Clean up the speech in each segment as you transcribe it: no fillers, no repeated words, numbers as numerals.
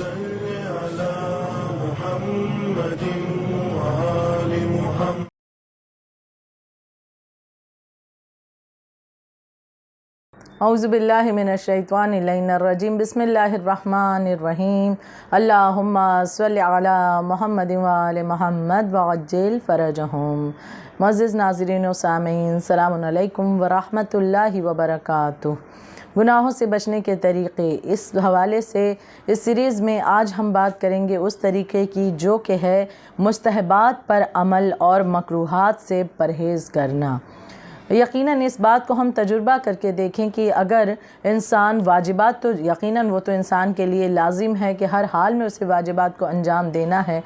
صل على محمد وآل محمد. اعوذ باللہ من الشیطان الرجیم. بسم اللہ الرحمن الرحیم. اللہم صل علی محمد وآل محمد وعجل فرجہم. معزز ناظرین و سامعین، السلام علیکم ورحمۃ اللہ وبرکاتہ. گناہوں سے بچنے کے طریقے، اس حوالے سے اس سیریز میں آج ہم بات کریں گے اس طریقے کی جو کہ ہے مستحبات پر عمل اور مکروہات سے پرہیز کرنا. یقیناً اس بات کو ہم تجربہ کر کے دیکھیں کہ اگر انسان واجبات، تو یقیناً وہ تو انسان کے لیے لازم ہے کہ ہر حال میں اسے واجبات کو انجام دینا ہے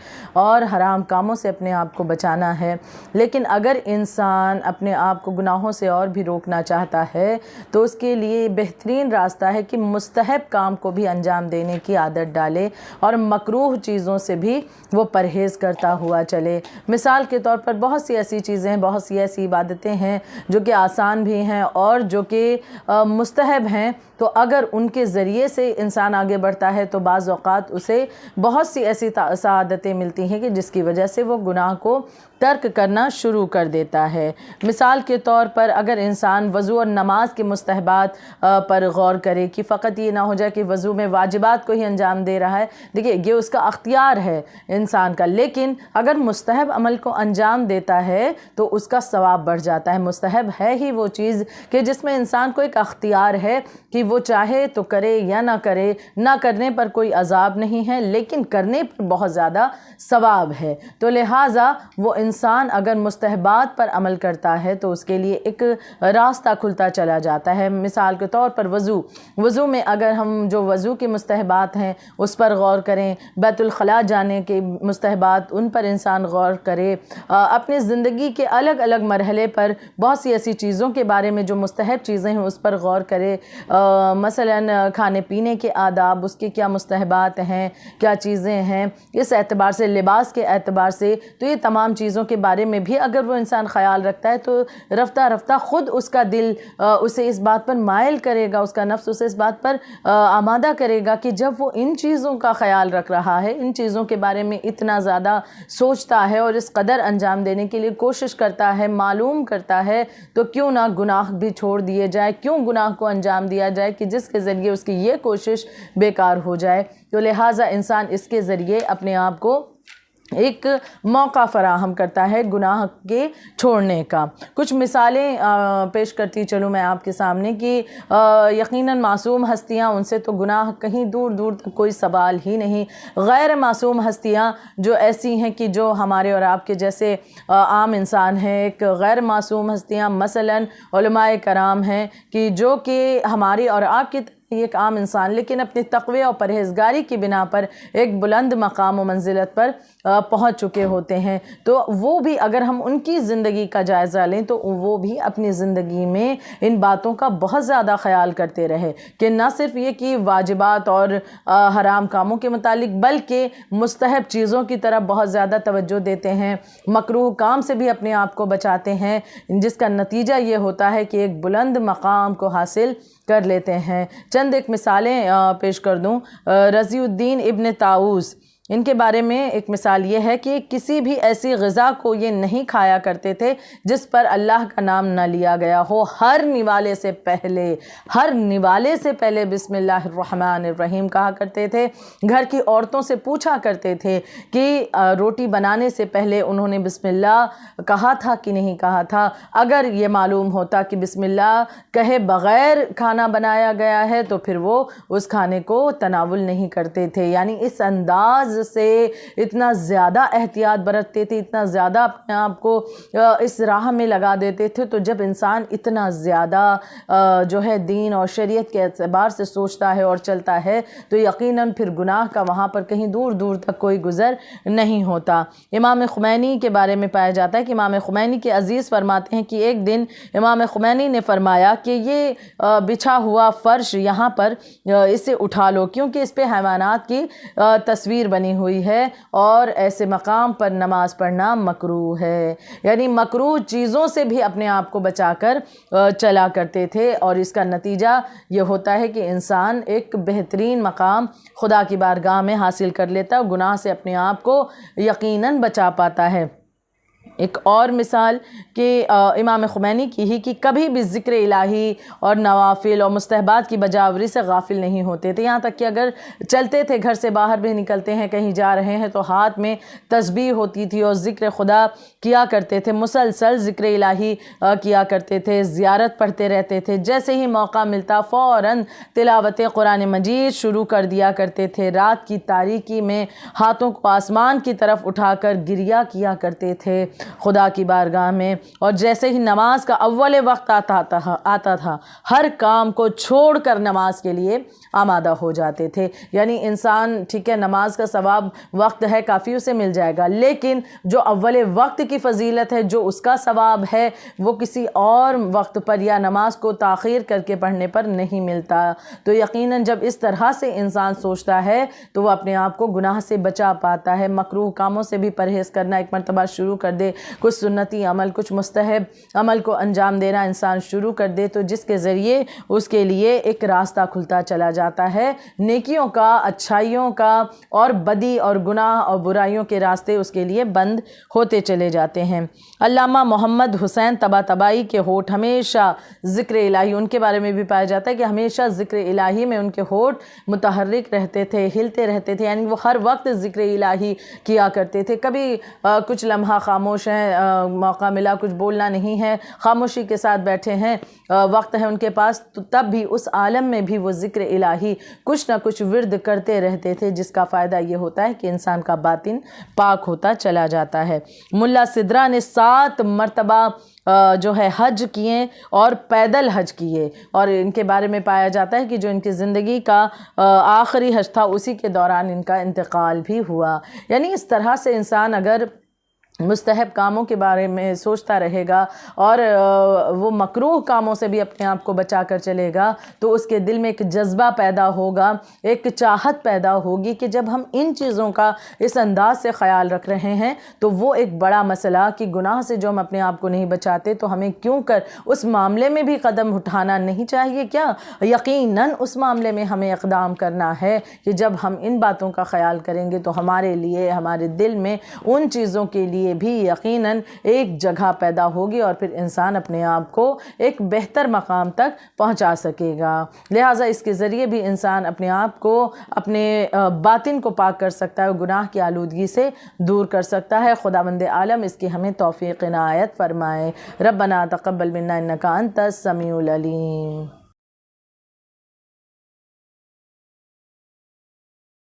اور حرام کاموں سے اپنے آپ کو بچانا ہے، لیکن اگر انسان اپنے آپ کو گناہوں سے اور بھی روکنا چاہتا ہے تو اس کے لیے بہترین راستہ ہے کہ مستحب کام کو بھی انجام دینے کی عادت ڈالے اور مکروہ چیزوں سے بھی وہ پرہیز کرتا ہوا چلے. مثال کے طور پر بہت سی ایسی چیزیں ہیں، بہت سی ایسی عبادتیں ہیں جو کہ آسان بھی ہیں اور جو کہ مستحب ہیں، تو اگر ان کے ذریعے سے انسان آگے بڑھتا ہے تو بعض اوقات اسے بہت سی ایسی سعادتیں ملتی ہیں کہ جس کی وجہ سے وہ گناہ کو ترک کرنا شروع کر دیتا ہے. مثال کے طور پر اگر انسان وضو اور نماز کے مستحبات پر غور کرے کہ فقط یہ نہ ہو جائے کہ وضو میں واجبات کو ہی انجام دے رہا ہے، دیکھیے یہ اس کا اختیار ہے انسان کا، لیکن اگر مستحب عمل کو انجام دیتا ہے تو اس کا ثواب بڑھ جاتا ہے. مستحب ہے ہی وہ چیز کہ جس میں انسان کو ایک اختیار ہے کہ وہ چاہے تو کرے یا نہ کرے، نہ کرنے پر کوئی عذاب نہیں ہے لیکن کرنے پر بہت زیادہ ثواب ہے. تو لہٰذا وہ انسان اگر مستحبات پر عمل کرتا ہے تو اس کے لیے ایک راستہ کھلتا چلا جاتا ہے. مثال کے طور پر وضو میں اگر ہم جو وضو کے مستحبات ہیں اس پر غور کریں، بیت الخلاء جانے کے مستحبات ان پر انسان غور کرے، اپنی زندگی کے الگ الگ مرحلے پر بہت سی ایسی چیزوں کے بارے میں جو مستحب چیزیں ہیں اس پر غور کرے، مثلاً کھانے پینے کے آداب، اس کے کیا مستحبات ہیں، کیا چیزیں ہیں، اس اعتبار سے لباس کے اعتبار سے، تو یہ تمام چیزوں کے بارے میں بھی اگر وہ انسان خیال رکھتا ہے تو رفتہ رفتہ خود اس کا دل اسے اس بات پر مائل کرے گا، اس کا نفس اسے اس بات پر آمادہ کرے گا کہ جب وہ ان چیزوں کا خیال رکھ رہا ہے، ان چیزوں کے بارے میں اتنا زیادہ سوچتا ہے اور اس قدر انجام دینے کے لیے کوشش کرتا ہے، معلوم کرتا ہے، تو کیوں نہ گناہ بھی چھوڑ دیے جائے، کیوں گناہ کو انجام دیا جائے کہ جس کے ذریعے اس کی یہ کوشش بیکار ہو جائے. تو لہٰذا انسان اس کے ذریعے اپنے آپ کو ایک موقع فراہم کرتا ہے گناہ کے چھوڑنے کا. کچھ مثالیں پیش کرتی چلوں میں آپ کے سامنے کہ یقیناً معصوم ہستیاں، ان سے تو گناہ کہیں دور دور تک کوئی سوال ہی نہیں. غیر معصوم ہستیاں جو ایسی ہیں کہ جو ہمارے اور آپ کے جیسے عام انسان ہیں، ایک غیر معصوم ہستیاں مثلاً علماء کرام ہیں کہ جو کہ ہماری اور آپ کی ایک عام انسان لیکن اپنے تقوی اور پرہیزگاری کی بنا پر ایک بلند مقام و منزلت پر پہنچ چکے ہوتے ہیں. تو وہ بھی اگر ہم ان کی زندگی کا جائزہ لیں تو وہ بھی اپنی زندگی میں ان باتوں کا بہت زیادہ خیال کرتے رہے کہ نہ صرف یہ کہ واجبات اور حرام کاموں کے متعلق بلکہ مستحب چیزوں کی طرف بہت زیادہ توجہ دیتے ہیں، مکروہ کام سے بھی اپنے آپ کو بچاتے ہیں، جس کا نتیجہ یہ ہوتا ہے کہ ایک بلند مقام کو حاصل کر لیتے ہیں. چند ایک مثالیں پیش کر دوں. رضی الدین ابن طاؤس، ان کے بارے میں ایک مثال یہ ہے کہ کسی بھی ایسی غذا کو یہ نہیں کھایا کرتے تھے جس پر اللہ کا نام نہ لیا گیا ہو. ہر نوالے سے پہلے بسم اللہ الرحمن الرحیم کہا کرتے تھے. گھر کی عورتوں سے پوچھا کرتے تھے کہ روٹی بنانے سے پہلے انہوں نے بسم اللہ کہا تھا کہ نہیں کہا تھا. اگر یہ معلوم ہوتا کہ بسم اللہ کہے بغیر کھانا بنایا گیا ہے تو پھر وہ اس کھانے کو تناول نہیں کرتے تھے. یعنی اس انداز سے اتنا زیادہ احتیاط برتتے تھے، اتنا زیادہ اپنے آپ کو اس راہ میں لگا دیتے تھے. تو جب انسان اتنا زیادہ جو ہے دین اور شریعت کے اعتبار سے سوچتا ہے اور چلتا ہے تو یقیناً پھر گناہ کا وہاں پر کہیں دور دور تک کوئی گزر نہیں ہوتا. امام خمینی کے بارے میں پایا جاتا ہے کہ امام خمینی کے عزیز فرماتے ہیں کہ ایک دن امام خمینی نے فرمایا کہ یہ بچھا ہوا فرش یہاں پر اسے اٹھا لو کیونکہ اس پہ حیوانات کی تصویر بنی بانی ہوئی ہے اور ایسے مقام پر نماز پڑھنا مکروہ ہے، یعنی مکروہ چیزوں سے بھی اپنے آپ کو بچا کر چلا کرتے تھے، اور اس کا نتیجہ یہ ہوتا ہے کہ انسان ایک بہترین مقام خدا کی بارگاہ میں حاصل کر لیتا ہے، گناہ سے اپنے آپ کو یقیناً بچا پاتا ہے۔ ایک اور مثال کہ امام خمینی کی ہی کہ کبھی بھی ذکر الہی اور نوافل اور مستحبات کی بجاوری سے غافل نہیں ہوتے تھے، یہاں تک کہ اگر چلتے تھے، گھر سے باہر بھی نکلتے ہیں، کہیں جا رہے ہیں تو ہاتھ میں تسبیح ہوتی تھی اور ذکر خدا کیا کرتے تھے، مسلسل ذکر الہی کیا کرتے تھے، زیارت پڑھتے رہتے تھے، جیسے ہی موقع ملتا فوراً تلاوت قرآن مجید شروع کر دیا کرتے تھے، رات کی تاریکی میں ہاتھوں کو آسمان کی طرف اٹھا کر گریہ کیا کرتے تھے خدا کی بارگاہ میں، اور جیسے ہی نماز کا اول وقت آتا تھا ہر کام کو چھوڑ کر نماز کے لیے آمادہ ہو جاتے تھے۔ یعنی انسان ٹھیک ہے نماز کا ثواب وقت ہے کافی اسے مل جائے گا، لیکن جو اول وقت کی فضیلت ہے، جو اس کا ثواب ہے، وہ کسی اور وقت پر یا نماز کو تاخیر کر کے پڑھنے پر نہیں ملتا۔ تو یقیناً جب اس طرح سے انسان سوچتا ہے تو وہ اپنے آپ کو گناہ سے بچا پاتا ہے۔ مکروہ کاموں سے بھی پرہیز کرنا ایک مرتبہ شروع کر دے، کچھ سنتی عمل، کچھ مستحب عمل کو انجام دینا انسان شروع کر دے، تو جس کے ذریعے اس کے لیے ایک راستہ کھلتا چلا جاتا ہے نیکیوں کا، اچھائیوں کا، اور بدی اور گناہ اور برائیوں کے راستے اس کے لیے بند ہوتے چلے جاتے ہیں۔ علامہ محمد حسین طباطبائی کے ہونٹ ہمیشہ ذکر الہی، ان کے بارے میں بھی پایا جاتا ہے کہ ہمیشہ ذکر الہی میں ان کے ہونٹ متحرک رہتے تھے، ہلتے رہتے تھے، یعنی وہ ہر وقت ذکر الہی کیا کرتے تھے۔ کبھی کچھ لمحہ خاموش ہیں، موقع ملا کچھ بولنا نہیں ہے، خاموشی کے ساتھ بیٹھے ہیں، وقت ہے ان کے پاس، تو تب بھی اس عالم میں بھی وہ ذکر الہی کچھ نہ کچھ ورد کرتے رہتے تھے، جس کا فائدہ یہ ہوتا ہے کہ انسان کا باطن پاک ہوتا چلا جاتا ہے۔ ملا سدرا نے 7 مرتبہ جو ہے حج کیے اور پیدل حج کیے، اور ان کے بارے میں پایا جاتا ہے کہ جو ان کی زندگی کا آخری حج تھا اسی کے دوران ان کا انتقال بھی ہوا۔ یعنی اس طرح سے انسان اگر مستحب کاموں کے بارے میں سوچتا رہے گا اور وہ مکروہ کاموں سے بھی اپنے آپ کو بچا کر چلے گا، تو اس کے دل میں ایک جذبہ پیدا ہوگا، ایک چاہت پیدا ہوگی کہ جب ہم ان چیزوں کا اس انداز سے خیال رکھ رہے ہیں تو وہ ایک بڑا مسئلہ کہ گناہ سے جو ہم اپنے آپ کو نہیں بچاتے تو ہمیں کیوں کر اس معاملے میں بھی قدم اٹھانا نہیں چاہیے کیا؟ یقیناً اس معاملے میں ہمیں اقدام کرنا ہے کہ جب ہم ان باتوں کا خیال کریں گے تو ہمارے لیے، ہمارے دل میں ان چیزوں کے لیے بھی یقیناً ایک جگہ پیدا ہوگی، اور پھر انسان اپنے آپ کو ایک بہتر مقام تک پہنچا سکے گا۔ لہٰذا اس کے ذریعے بھی انسان اپنے آپ کو، اپنے باطن کو پاک کر سکتا ہے، گناہ کی آلودگی سے دور کر سکتا ہے۔ خداوند عالم اس کی ہمیں توفیق عنایت فرمائے۔ ربنا تقبل منا انک انت السمیع العلیم۔